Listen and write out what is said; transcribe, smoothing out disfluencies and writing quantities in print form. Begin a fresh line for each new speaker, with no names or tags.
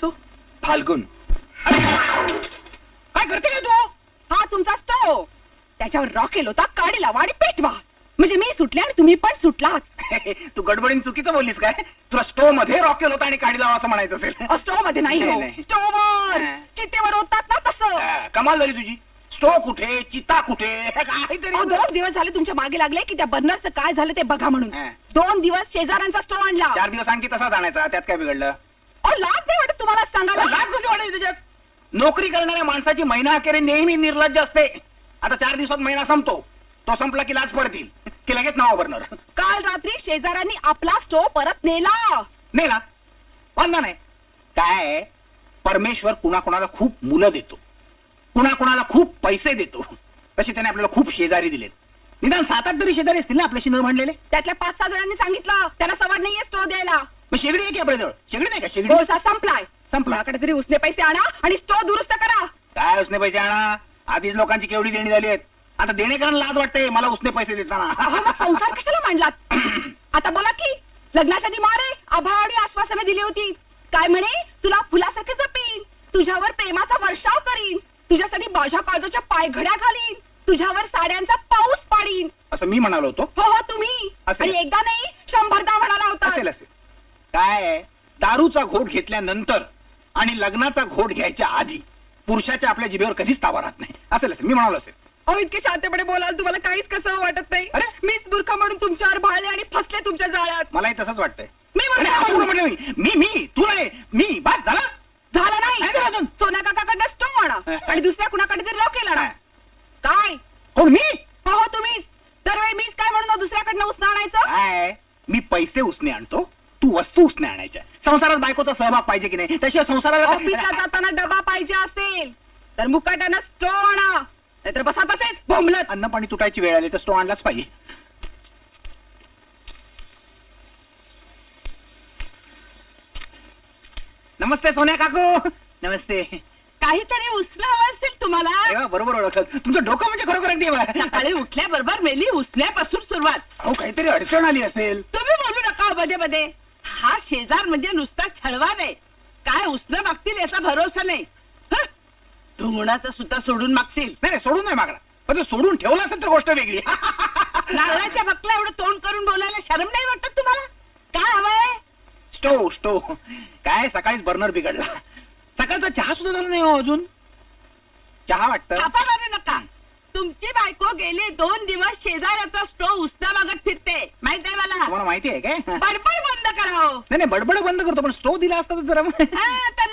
असतो? फाल्गुन.
काय करते काय तू?
हा तुमचा स्टोव. त्याच्यावर रॉकेल होता, काडी लावा आणि पेटवा. म्हणजे मी सुटले आणि तुम्ही पण सुटलाच.
तू गडबडीने चुकीचं बोललीस काय? तुला स्टोव मध्ये रॉकेल होता आणि काढी लावा असं म्हणायचं असेल.
स्टोव मध्ये नाही हो,
नाही.
स्टोवर
हा.
चितेवर होतात ना तसं.
कमाल झाली तुझी. स्टोव कुठे, चिता कुठे, काहीतरी.
2 दिवस झाले तुमच्या मागे लागले की त्या बर्नरचं काय झालं ते बघा म्हणून.
हा.
2 दिवस शेजाऱ्यांचा स्टोव आणला.
4 दिवस आणखी तसाच आणायचा, त्यात काय बिघडलं?
लाज नाही वाटत तुम्हाला सांगायला?
लाज कशी वाटायची त्याच्यात? नोकरी करणाऱ्या माणसाची महिना अखेरी नेहमी निर्लज्ज असते. आता 4 दिवसात महिना संपतो, तो संपला की लाज पडतील की लगेच नाव बर्नर.
काल रात्री शेजाऱ्यांनी आपला स्टोव परत नेला.
नाही ना, वांधा नाही. काय परमेश्वर कुणाकुणाला खूप मुलं देतो, कुणाकुणाला खूप पैसे देतो. तसे त्याने आपल्याला खूप शेजारी दिलेत. निदान 7-8 तरी शेजारी असतील ना आपल्याशी न म्हणलेले.
त्यातल्या 5-6 जणांनी सांगितलं त्यांना सवड नाहीये स्टोव द्यायला.
मग शेगडी आहे की आपल्याजवळ? शेगडी नाही का? शेगडी
कोळसा संपलाय.
संपला.
माझ्याकडे तरी उसने पैसे आणा आणि स्टोव दुरुस्त करा.
काय उसने पैसे आणा? आधीच लोकांची केवढी देणी झाली आहेत. आता देणेकरांना लाज वाटते मला उसने पैसे देताना.
अहो, मग संसार कशाला मांडलात? आता बोला की लग्नाच्या आधी मारे आभाळी आश्वासनं दिली होती. काय म्हणे, तुला फुलासारखे जपीन, तुझ्यावर प्रेमाचा वर्षाव करीन, तुझ्यासाठी माझ्या काळजाच्या पायघड्या घालीन, तुझ्यावर साड्यांचा पाऊस पाडीन.
असं मी म्हणालो होतो.
हो हो तुम्ही.
असेल.
आणि एकदा नाही 100दा म्हणाला होता.
असेल असेल. काय दारूचा घोट घेतल्यानंतर आणि लग्नाचा घोट घ्यायच्या आधी पुरुषाच्या आपल्या जिभेवर कधीच ताबा राहत नाही. असेल असेल, मी म्हणालो असेल.
अहो, इतके शांतपणे बोलाल तुम्हाला काहीच कसं वाटत नाही.
अरे?
मीच बुरखा म्हणून तुमच्यावर भाळले आणि फसले तुमच्या जाळ्यात.
मलाही तसंच वाटतंय.
मी
अरे,
म्हणते
आपण म्हटलं मी तू नाही, मी बाद झाला.
झालं
नाही
नाही.
झालं अजून.
सोन्या काकाकडनं स्टोव आणा आणि दुसऱ्या कुणाकडे तरी रॉकेल आणा. काय
कोण मी?
हो हो तुम्हीच. दरवेळी मीच काय म्हणून दुसऱ्याकडनं उसनं आणायचं.
काय मी पैसे उसने आणतो, तू वस्तू उसने आणायच्या. संसारात बायकोचा सहभाग पाहिजे की नाही? त्याशिवाय संसाराला
ऑफिसला जाताना डबा पाहिजे असेल तर मुकाट्यानं स्टोव आणा, नाहीतर बसा तसेच बोंबलत.
अन्न पाणी तुटायची वेळ आली तर स्टोव आणलाच पाहिजे. नमस्ते सोन्या काकू. नमस्ते.
काहीतरी उसलं हवं असेल तुम्हाला.
अरे वा, बरोबर ओळखलं. तुमचं डोकं म्हणजे खरोखर अगदी बरं.
सकाळी उठल्याबरोबर मेली उसल्यापासून सुरुवात.
अहो काहीतरी अडचण आली असेल.
तुम्ही बोलू नका मध्ये मध्ये. हा शेजार म्हणजे नुसता छळवा नाही, काय उसनं मागतील याचा भरोसा नाही. धुंगणाचं सुद्धा सोडून मागतील.
नाही नाही, सोडून नाही मागणार, पण ते सोडून ठेवलं असेल तर गोष्ट वेगळी.
नारळाच्या बकला एवढं तोंड करून बोलायला शरम नाही वाटत तुम्हाला? काय हवंय?
स्टोव काय सकाळीच बर्नर बिघडला. सकाळचा चहा सुद्धा झाला नाही हो अजून. चहा वाटतं.
थापा मारू नका. तुमची बायको गेले 2 दिवस शेजाऱ्याचा स्टोव उसना मागत फिरते, माहित आहे मला.
तुम्हाला माहिती आहे काय? नाही
बडबड बंद करा हो.
नाही, बडबड बंद करतो, पण स्टोव दिला असता तर जरा.
हा, तर